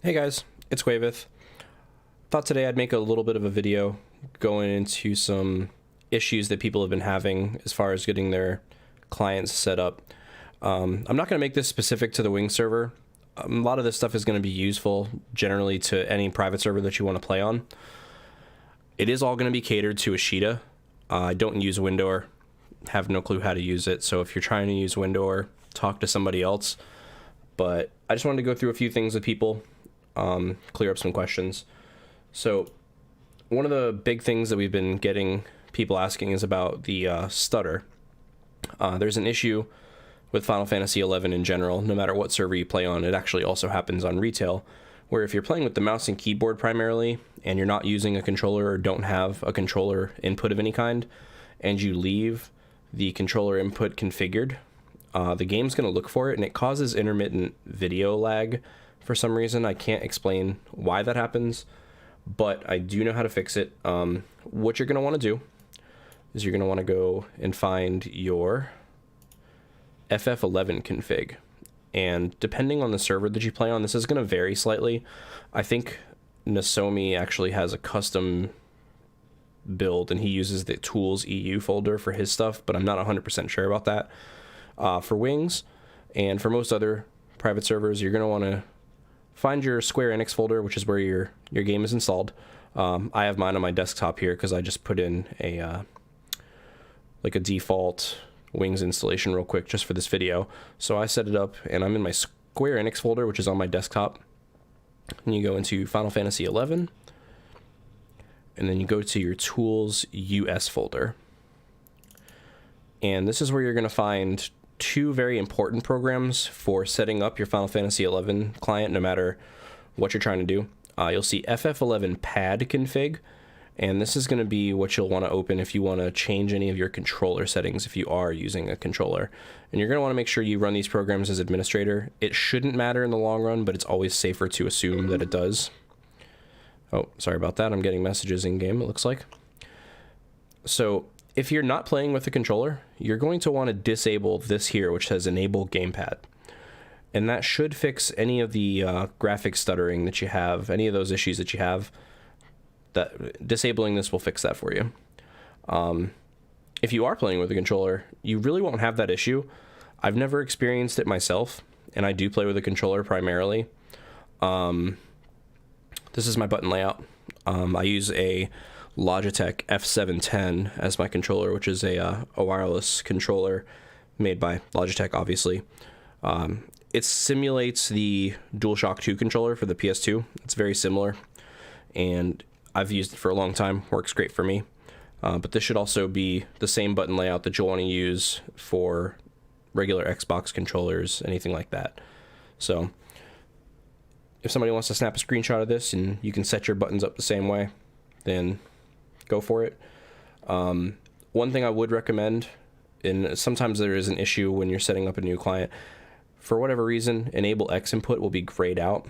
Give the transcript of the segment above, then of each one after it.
Hey guys, it's Gweivyth. Thought today I'd make a little bit of a video going into some issues that people have been having as far as getting their clients set up. I'm not going to make this specific to the Wing server. A lot of this stuff is going to be useful generally to any private server that you want to play on. It is all going to be catered to Ashita. I don't use Windor, have no clue how to use it, so if you're trying to use Windor, talk to somebody else. But I just wanted to go through a few things with people, clear up some questions. So one of the big things that we've been getting people asking is about the stutter. There's an issue with Final Fantasy XI in general, no matter what server you play on. It actually also happens on retail, where if you're playing with the mouse and keyboard primarily, and you're not using a controller or don't have a controller input of any kind, and you leave the controller input configured, the game's going to look for it, and it causes intermittent video lag for some reason. I can't explain why that happens, but I do know how to fix it. What you're going to want to do is you're going to want to go and find your FF11 config. And depending on the server that you play on, this is going to vary slightly. I think Nasomi actually has a custom build, and he uses the Tools EU folder for his stuff, but I'm not 100% sure about that. For Wings, and for most other private servers, you're going to want to find your Square Enix folder, which is where your game is installed. I have mine on my desktop here because I just put in a like a default Wings installation real quick just for this video. So I set it up, and I'm in my Square Enix folder, which is on my desktop. And you go into Final Fantasy XI, and then you go to your Tools US folder. And this is where you're going to find two very important programs for setting up your Final Fantasy XI client, no matter what you're trying to do. You'll see FF11 pad config, and this is going to be what you'll want to open if you want to change any of your controller settings if you are using a controller. And you're going to want to make sure you run these programs as administrator. It shouldn't matter in the long run, but it's always safer to assume that it does. Oh, sorry about that. I'm getting messages in game, it looks like. So if you're not playing with a controller, you're going to want to disable this here, which says enable gamepad. And that should fix any of the graphic stuttering that you have, any of those issues that you have. That disabling this will fix that for you. If you are playing with a controller, you really won't have that issue. I've never experienced it myself, and I do play with a controller primarily. This is my button layout. I use a Logitech F710 as my controller, which is a wireless controller made by Logitech, obviously. It simulates the DualShock 2 controller for the PS2. It's very similar, and I've used it for a long time. Works great for me. But this should also be the same button layout that you'll want to use for regular Xbox controllers, anything like that. So if somebody wants to snap a screenshot of this and you can set your buttons up the same way, then go for it. One thing I would recommend, and sometimes there is an issue when you're setting up a new client, for whatever reason, enable X input will be grayed out.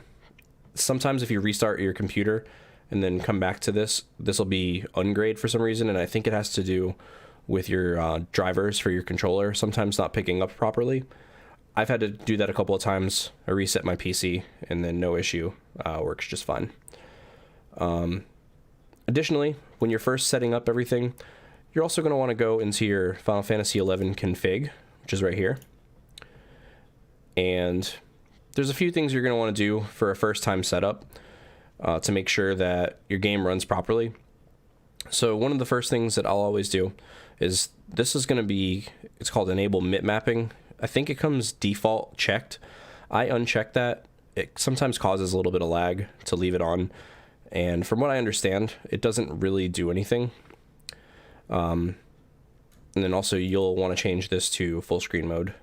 Sometimes if you restart your computer and then come back to this will be ungrayed for some reason, and I think it has to do with your drivers for your controller sometimes not picking up properly. I've had to do that a couple of times. I reset my PC, and then no issue, works just fine. Additionally, when you're first setting up everything, you're also going to want to go into your Final Fantasy XI config, which is right here. And there's a few things you're going to want to do for a first-time setup to make sure that your game runs properly. So one of the first things that I'll always do is this is going to be, it's called enable MIP mapping. I think it comes default checked. I uncheck that. It sometimes causes a little bit of lag to leave it on. And from what I understand, it doesn't really do anything. And then also you'll want to change this to full screen mode.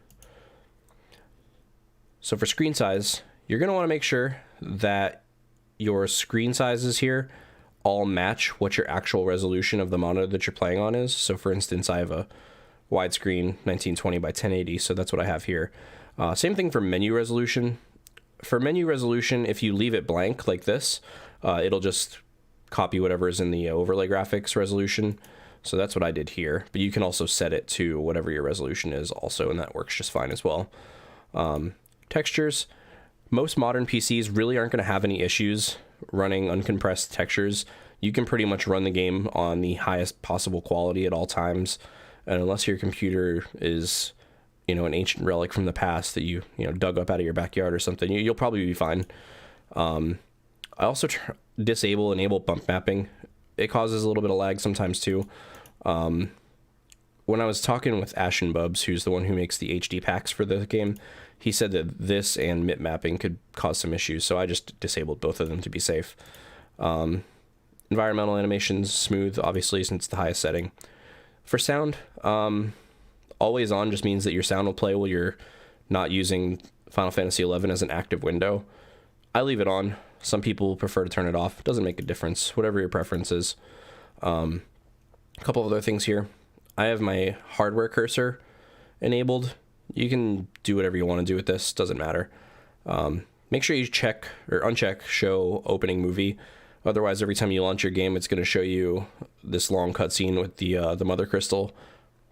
So for screen size, you're going to want to make sure that your screen sizes here all match what your actual resolution of the monitor that you're playing on is. So for instance, I have a widescreen 1920 by 1080, so that's what I have here. Same thing for menu resolution. For menu resolution, if you leave it blank like this, it'll just copy whatever is in the overlay graphics resolution. So that's what I did here, but you can also set it to whatever your resolution is also, and that works just fine as well. Textures, most modern PCs really aren't going to have any issues running uncompressed textures. You can pretty much run the game on the highest possible quality at all times. And unless your computer is, an ancient relic from the past that you dug up out of your backyard or something, you'll probably be fine. I also enable bump mapping. It causes a little bit of lag sometimes too. When I was talking with Ashen Bubs, who's the one who makes the HD packs for the game, he said that this and MIP mapping could cause some issues, so I just disabled both of them to be safe. Environmental animations, smooth, obviously, since it's the highest setting. For sound, always on just means that your sound will play while you're not using Final Fantasy XI as an active window. I leave it on. Some people prefer to turn it off. It doesn't make a difference, whatever your preference is. A couple of other things here. I have my hardware cursor enabled. You can do whatever you want to do with this, doesn't matter. Make sure you check or uncheck show opening movie. Otherwise, every time you launch your game, it's going to show you this long cutscene with the mother crystal.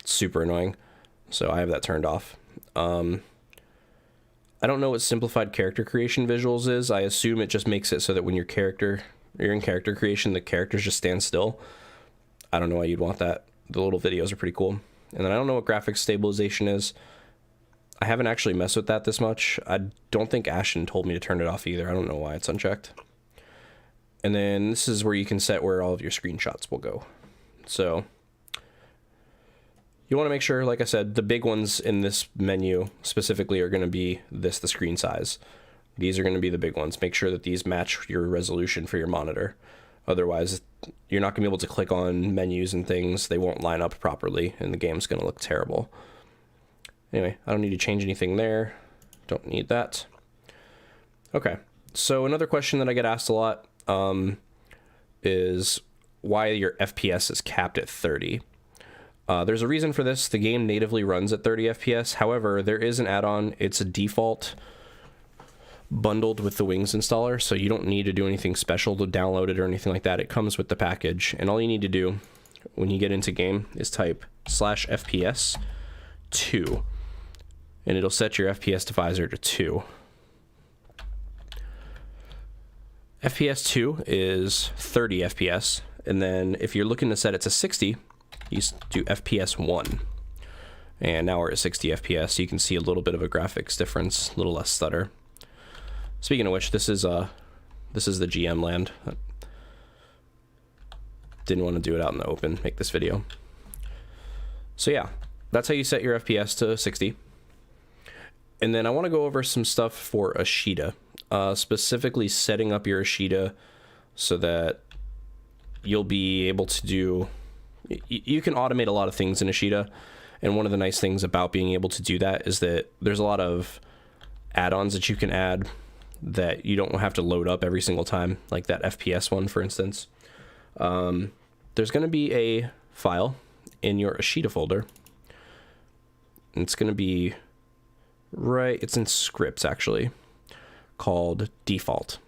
It's super annoying. So I have that turned off. I don't know what simplified character creation visuals is. I assume it just makes it so that when you're in character creation, the characters just stand still. I don't know why you'd want that. The little videos are pretty cool. And then I don't know what graphics stabilization is. I haven't actually messed with that this much. I don't think Ashton told me to turn it off either. I don't know why it's unchecked. And then this is where you can set where all of your screenshots will go. So you want to make sure, like I said, the big ones in this menu specifically are going to be the screen size. These are going to be the big ones. Make sure that these match your resolution for your monitor. Otherwise, you're not going to be able to click on menus and things. They won't line up properly, and the game's going to look terrible. Anyway, I don't need to change anything there. Don't need that. Okay, so another question that I get asked a lot is why your FPS is capped at 30. There's a reason for this. The game natively runs at 30 FPS. However, there is an add-on. It's a default bundled with the Wings installer, so you don't need to do anything special to download it or anything like that. It comes with the package, and all you need to do when you get into game is type /FPS 2, and it'll set your FPS divisor to 2. FPS 2 is 30 FPS, and then if you're looking to set it to 60, you do FPS 1. And now we're at 60 FPS. You can see a little bit of a graphics difference, a little less stutter. Speaking of which, this is the GM land. Didn't want to do it out in the open, make this video. So yeah, that's how you set your FPS to 60. And then I want to go over some stuff for Ashita, specifically setting up your Ashita so that you'll be able to do, you can automate a lot of things in Ashita. And one of the nice things about being able to do that is that there's a lot of add-ons that you can add that you don't have to load up every single time, like that FPS one, for instance. There's going to be a file in your Ashita folder. And it's going to be it's in scripts actually, called default.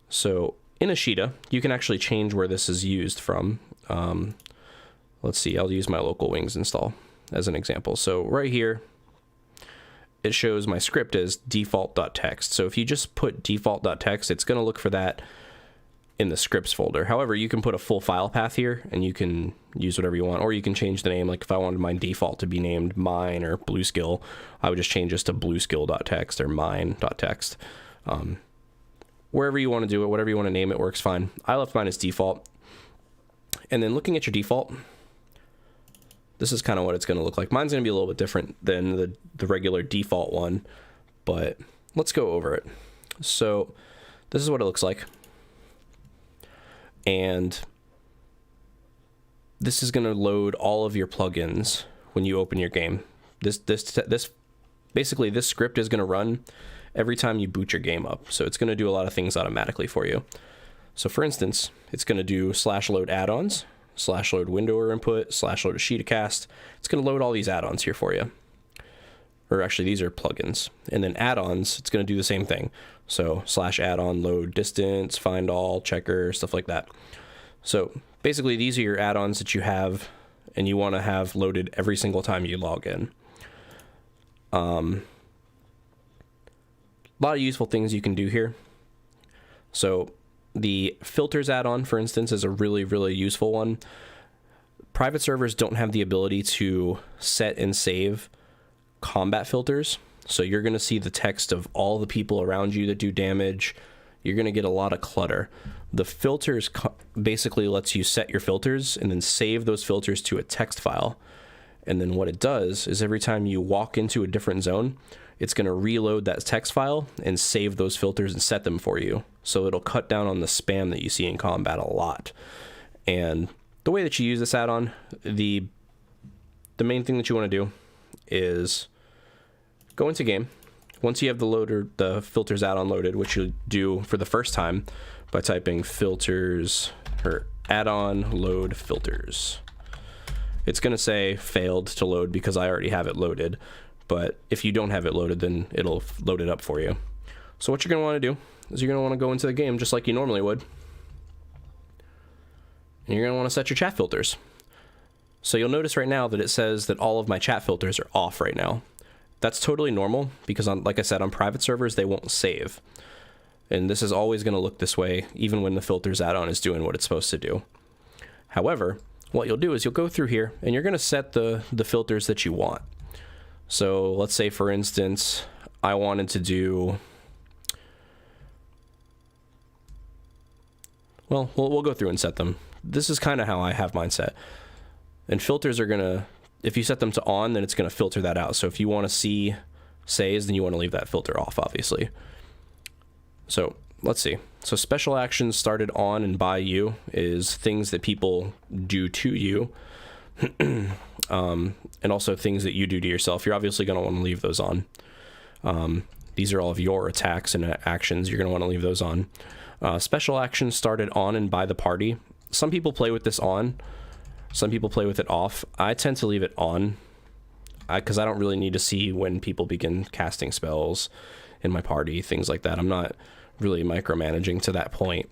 So in Ashita, you can actually change where this is used from. Let's see, I'll use my local Wings install as an example. So right here, it shows my script as default.txt. So if you just put default.txt, it's going to look for that in the scripts folder. However, you can put a full file path here and you can use whatever you want, or you can change the name. Like if I wanted my default to be named mine or blueskill, I would just change this to blueskill.txt or mine.txt. Wherever you want to do it, whatever you want to name it works fine. I left mine as default. And then looking at your default, this is kind of what it's going to look like. Mine's going to be a little bit different than the regular default one, but let's go over it. So this is what it looks like. And this is going to load all of your plugins when you open your game. This basically, this script is going to run every time you boot your game up. So it's going to do a lot of things automatically for you. So for instance, it's going to do /load add-ons, /load window input, /load Ashita cast. It's going to load all these add-ons here for you. Or actually, these are plugins. And then add-ons, it's going to do the same thing. So /add-on load distance, find all, checker, stuff like that. So basically, these are your add-ons that you have and you want to have loaded every single time you log in. lot of useful things you can do here. So the filters add-on, for instance, is a really, really useful one. Private servers don't have the ability to set and save combat filters. So you're going to see the text of all the people around you that do damage. You're going to get a lot of clutter. The filters basically lets you set your filters and then save those filters to a text file. And then what it does is every time you walk into a different zone, it's going to reload that text file and save those filters and set them for you. So it'll cut down on the spam that you see in combat a lot. And the way that you use this add-on, the main thing that you want to do is go into game. Once you have the filters add-on loaded, which you do for the first time by typing filters or add-on load filters. It's going to say failed to load because I already have it loaded. But if you don't have it loaded, then it'll load it up for you. So what you're going to want to do is you're going to want to go into the game just like you normally would. And you're going to want to set your chat filters. So you'll notice right now that it says that all of my chat filters are off right now. That's totally normal because, like I said, on private servers, they won't save. And this is always going to look this way, even when the filters add-on is doing what it's supposed to do. However, what you'll do is you'll go through here and you're going to set the filters that you want. So let's say, for instance, I wanted to do, well, we'll go through and set them. This is kind of how I have mine set. And filters are going to, if you set them to on, then it's going to filter that out. So if you want to see says, then you want to leave that filter off, obviously. So let's see. So special actions started on and by you is things that people do to you. And also things that you do to yourself. You're obviously going to want to leave those on. These are all of your attacks and actions. You're going to want to leave those on. Special actions started on and by the party. Some people play with this on. Some people play with it off. I tend to leave it on because I don't really need to see when people begin casting spells in my party, things like that. I'm not really micromanaging to that point.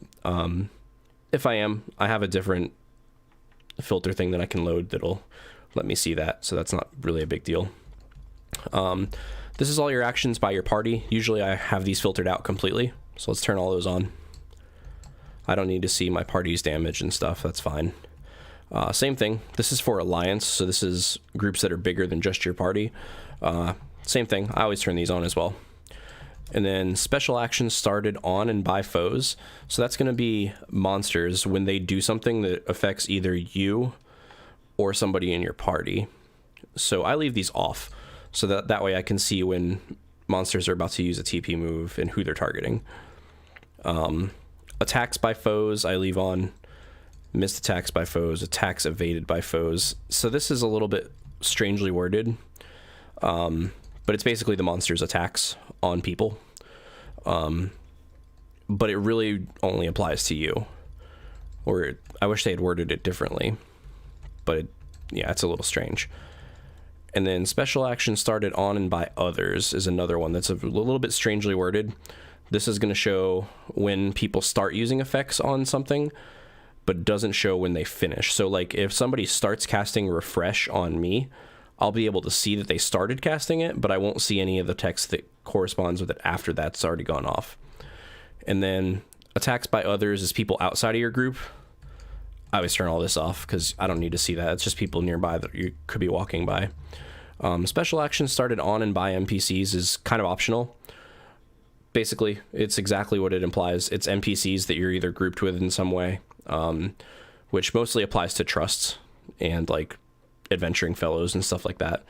If I am, I have a different filter thing that I can load that'll let me see that, so that's not really a big deal. This is all your actions by your party. Usually I have these filtered out completely, so let's turn all those on. I don't need to see my party's damage and stuff, that's fine. Same thing, this is for alliance, so this is groups that are bigger than just your party. Same thing, I always turn these on as well. And then special actions started on and by foes. So that's going to be monsters when they do something that affects either you or somebody in your party. So I leave these off so that way I can see when monsters are about to use a TP move and who they're targeting. Attacks by foes I leave on. Missed attacks by foes, attacks evaded by foes. So this is a little bit strangely worded. But it's basically the monster's attacks on people. But it really only applies to you. Or I wish they had worded it differently. But yeah, it's a little strange. And then special action started on and by others is another one that's a little bit strangely worded. This is going to show when people start using effects on something, but doesn't show when they finish. So like if somebody starts casting refresh on me, I'll be able to see that they started casting it, but I won't see any of the text that corresponds with it after that's already gone off. And then attacks by others is people outside of your group. I always turn all this off because I don't need to see that. It's just people nearby that you could be walking by. Special actions started on and by NPCs is kind of optional. Basically, it's exactly what it implies. It's NPCs that you're either grouped with in some way, which mostly applies to trusts and like adventuring fellows and stuff like that.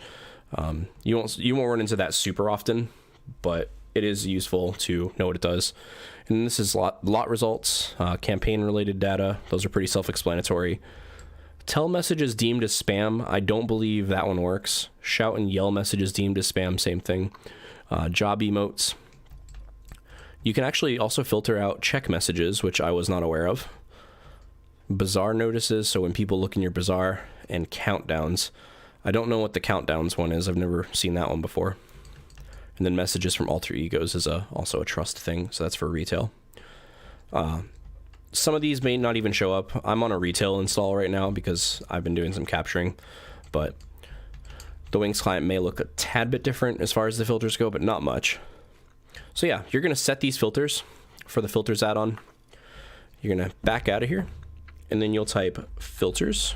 You won't run into that super often, but it is useful to know what it does. And this is lot results, campaign related data. Those are pretty self-explanatory. Tell messages deemed as spam. I don't believe that one works. Shout and yell messages deemed as spam. Same thing. Job emotes. You can actually also filter out check messages, which I was not aware of. Bazaar notices, so when people look in your bazaar, and countdowns. I don't know what the countdowns one is. I've never seen that one before. And then messages from alter egos is also a trust thing, so that's for retail. Some of these may not even show up. I'm on a retail install right now because I've been doing some capturing, but the Wings client may look a tad bit different as far as the filters go, but not much. So yeah, you're going to set these filters for the filters add-on. You're going to back out of here, and then you'll type filters,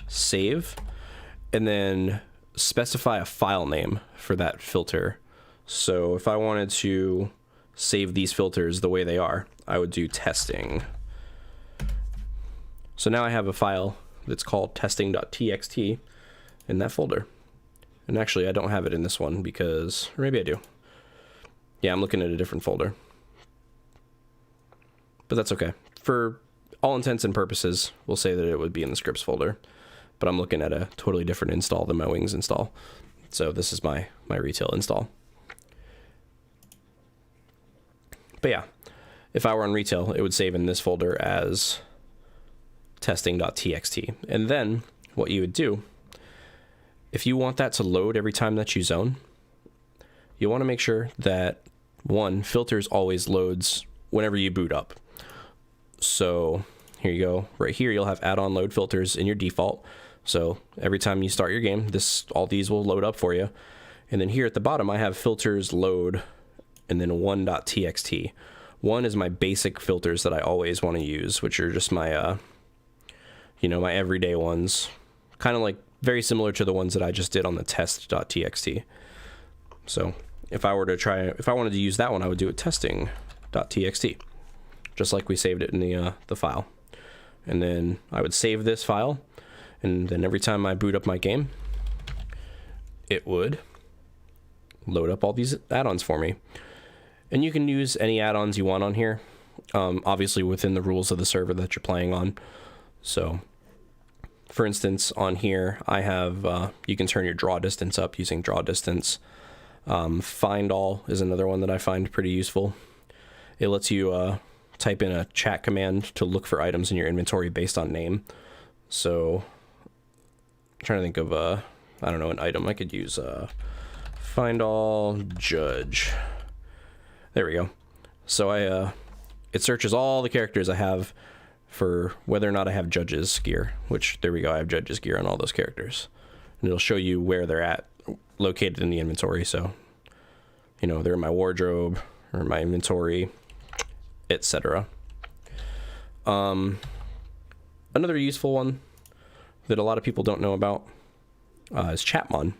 save, and then specify a file name for that filter. So if I wanted to save these filters the way they are, I would do testing. So now I have a file that's called testing.txt in that folder. And actually I don't have it in this one because, or maybe I do. Yeah, I'm looking at a different folder. But that's okay. For all intents and purposes, we'll say that it would be in the scripts folder. But I'm looking at a totally different install than my Wings install. So this is my retail install. But yeah, if I were on retail, it would save in this folder as testing.txt. And then what you would do, if you want that to load every time that you zone, you want to make sure that one, filters always loads whenever you boot up. So here you go. Right here, you'll have add-on load filters in your default. So every time you start your game, all these will load up for you. And then here at the bottom, I have filters load and then one.txt. One is my basic filters that I always want to use, which are just my, my everyday ones. Kind of like very similar to the ones that I just did on the test.txt. So if I wanted to use that one, I would do it testing.txt, just like we saved it in the file. And then I would save this file, and then every time I boot up my game, it would load up all these add-ons for me. And you can use any add-ons you want on here, obviously within the rules of the server that you're playing on. So for instance, on here, I have, you can turn your draw distance up using draw distance. Find all is another one that I find pretty useful. It lets you type in a chat command to look for items in your inventory based on name. So I'm trying to think of I don't know, an item I could use. Find all judge. There we go. So it searches all the characters I have for whether or not I have judges gear, which there we go. I have judges gear on all those characters, and it'll show you where they're located in the inventory. So, they're in my wardrobe or my inventory, etc. Another useful one that a lot of people don't know about is Chatmon.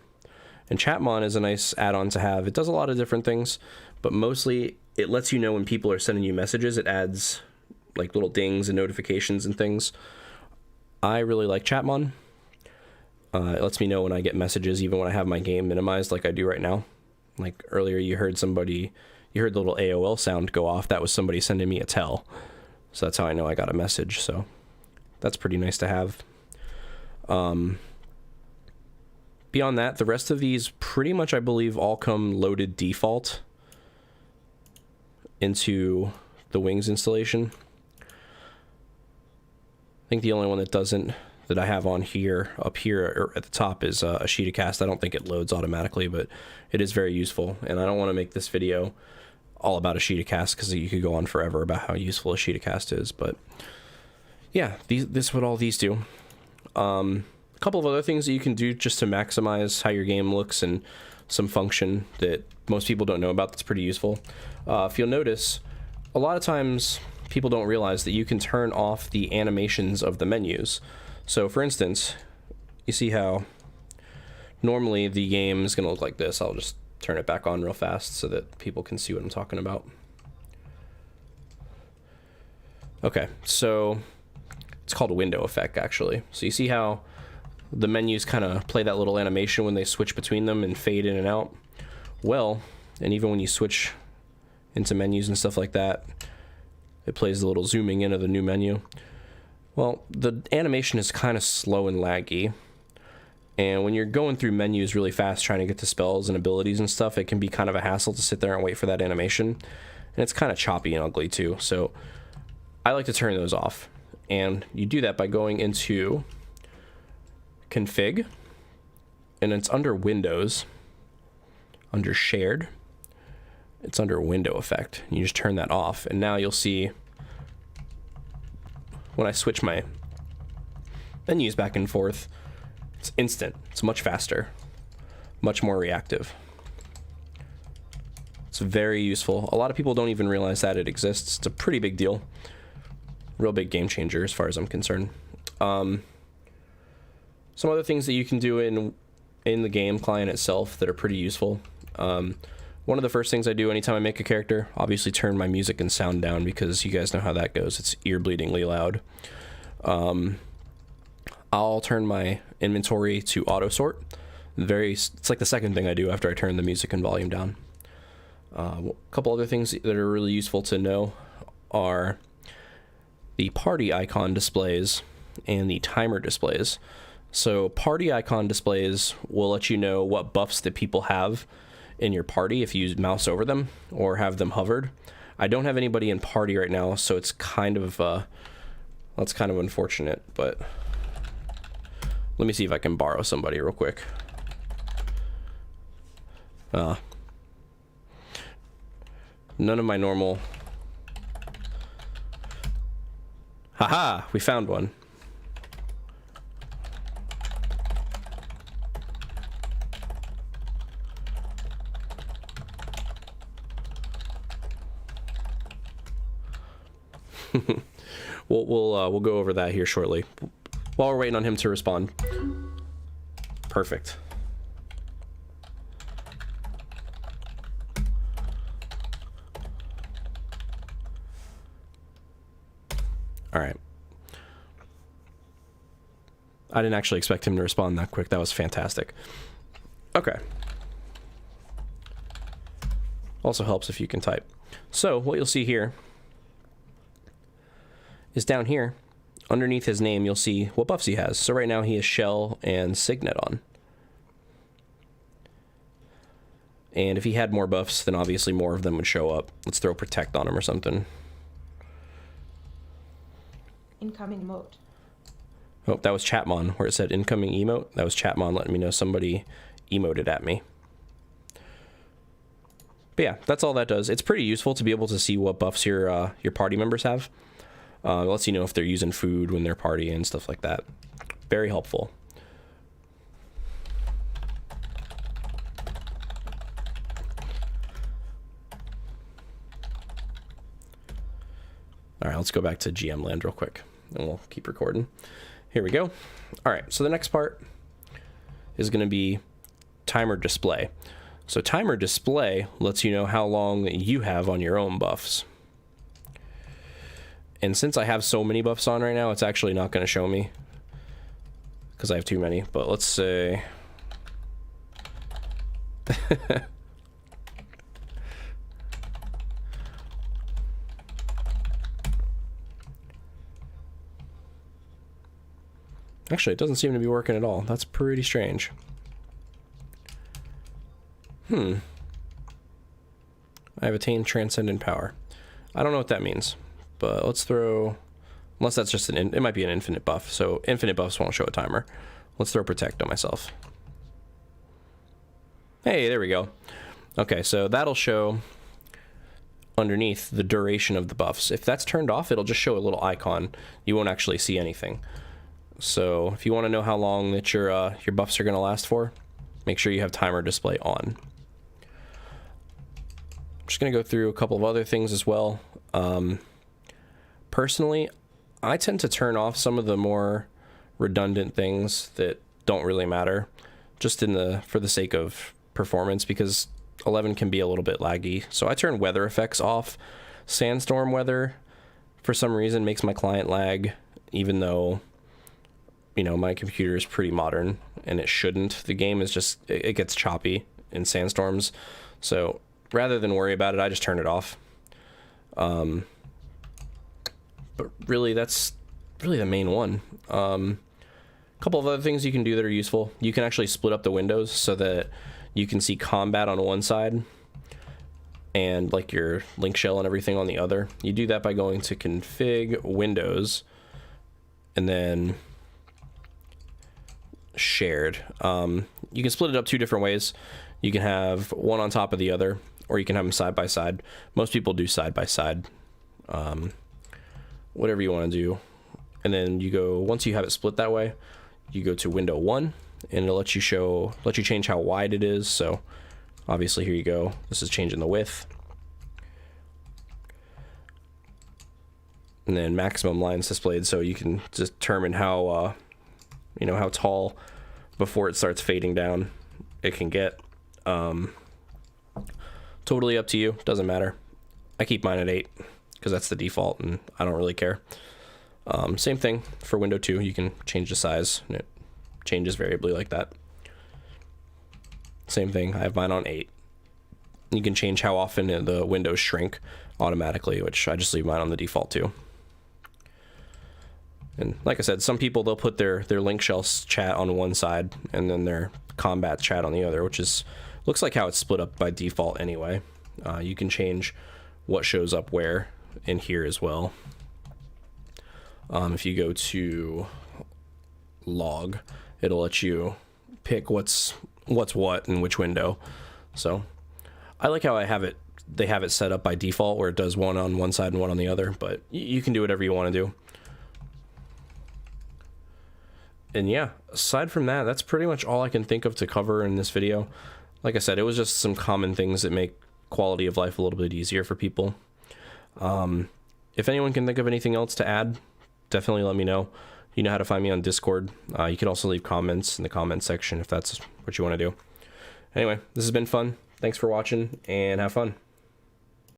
And Chatmon is a nice add-on to have. It does a lot of different things, but mostly it lets you know when people are sending you messages. It adds like little dings and notifications and things. I really like Chatmon. It lets me know when I get messages, even when I have my game minimized like I do right now. Like earlier you heard the little AOL sound go off. That was somebody sending me a tell. So that's how I know I got a message. So that's pretty nice to have. Beyond that, the rest of these pretty much, I believe, all come loaded default into the Wings installation. I think the only one that doesn't, that I have on here, up here or at the top, is a Sheetacast. I don't think it loads automatically, but it is very useful. And I don't want to make this video all about a Sheetacast because you could go on forever about how useful a Sheetacast is. But yeah, this is what all these do. A couple of other things that you can do just to maximize how your game looks, and some function that most people don't know about that's pretty useful. If you'll notice, a lot of times people don't realize that you can turn off the animations of the menus. So for instance, you see how normally the game is going to look like this. I'll just turn it back on real fast so that people can see what I'm talking about. Okay, so it's called a window effect, actually. So you see how the menus kind of play that little animation when they switch between them and fade in and out? Well, and even when you switch into menus and stuff like that, it plays the little zooming in of the new menu. Well, the animation is kind of slow and laggy, and when you're going through menus really fast trying to get to spells and abilities and stuff, it can be kind of a hassle to sit there and wait for that animation, and it's kind of choppy and ugly too. So I like to turn those off, and you do that by going into config, and it's under Windows, under shared, it's under window effect. You just turn that off, and now you'll see when I switch my menus back and forth, it's instant. It's much faster, much more reactive. very useful. A lot of people don't even realize that it exists. It's a pretty big deal. Real big game changer as far as I'm concerned. Some other things that you can do in the game client itself that are pretty useful. One of the first things I do anytime I make a character, obviously turn my music and sound down, because you guys know how that goes. It's ear-bleedingly loud. I'll turn my inventory to auto sort. It's like the second thing I do after I turn the music and volume down. A couple other things that are really useful to know are the party icon displays and the timer displays. So party icon displays will let you know what buffs that people have in your party if you mouse over them or have them hovered. I don't have anybody in party right now, so it's kind of that's kind of unfortunate, but let me see if I can borrow somebody real quick. None of my normal... Haha, we found one. We'll go over that here shortly. While we're waiting on him to respond. Perfect. All right. I didn't actually expect him to respond that quick. That was fantastic. Okay. Also helps if you can type. So what you'll see here is down here, underneath his name, you'll see what buffs he has. So right now he has Shell and Signet on. And if he had more buffs, then obviously more of them would show up. Let's throw Protect on him or something. Incoming emote. Oh, that was Chatmon, where it said incoming emote. That was Chatmon letting me know somebody emoted at me. But yeah, that's all that does. It's pretty useful to be able to see what buffs your party members have. It lets you know if they're using food when they're partying and stuff like that. Very helpful. All right, let's go back to GM land real quick, and we'll keep recording. Here we go. All right, so the next part is going to be timer display. So timer display lets you know how long you have on your own buffs. And since I have so many buffs on right now, it's actually not going to show me because I have too many. But let's say... Actually, it doesn't seem to be working at all. That's pretty strange. I have attained transcendent power. I don't know what that means. But let's throw, unless that's just it might be an infinite buff. So infinite buffs won't show a timer. Let's throw Protect on myself. Hey, there we go. Okay, so that'll show underneath the duration of the buffs. If that's turned off, it'll just show a little icon. You won't actually see anything. So if you want to know how long that your buffs are going to last for, make sure you have timer display on. I'm just going to go through a couple of other things as well. Personally, I tend to turn off some of the more redundant things that don't really matter, just for the sake of performance, because 11 can be a little bit laggy. So I turn weather effects off. Sandstorm weather, for some reason, makes my client lag, even though, you know, my computer is pretty modern and it shouldn't. The game is just, it gets choppy in sandstorms. So rather than worry about it, I just turn it off. But really, that's really the main one. A couple of other things you can do that are useful. You can actually split up the windows so that you can see combat on one side and like your link shell and everything on the other. You do that by going to config windows and then shared. You can split it up two different ways. You can have one on top of the other, or you can have them side by side. Most people do side by side. Whatever you want to do. And then you go, once you have it split that way, you go to window 1 and it'll let you change how wide it is. So Obviously, here you go. This is changing the width. And then maximum lines displayed, so you can determine how, you know, how tall before it starts fading down it can get. Totally up to you. Doesn't matter. I keep mine at 8 because that's the default, and I don't really care. Same thing for window 2. You can change the size, and it changes variably like that. Same thing. I have mine on 8. You can change how often the windows shrink automatically, which I just leave mine on the default too. And like I said, some people, they'll put their link shell chat on one side and then their combat chat on the other, which is looks like how it's split up by default anyway. You can change what shows up where in here as well. If you go to log, it'll let you pick what's what in which window. So I like how they have it set up by default where it does one on one side and one on the other, but you can do whatever you want to do. And yeah, aside from that, that's pretty much all I can think of to cover in this video. Like I said, it was just some common things that make quality of life a little bit easier for people. If anyone can think of anything else to add, definitely let me know. You know how to find me on Discord. You can also leave comments in the comment section if that's what you want to do. Anyway, this has been fun. Thanks for watching, and have fun.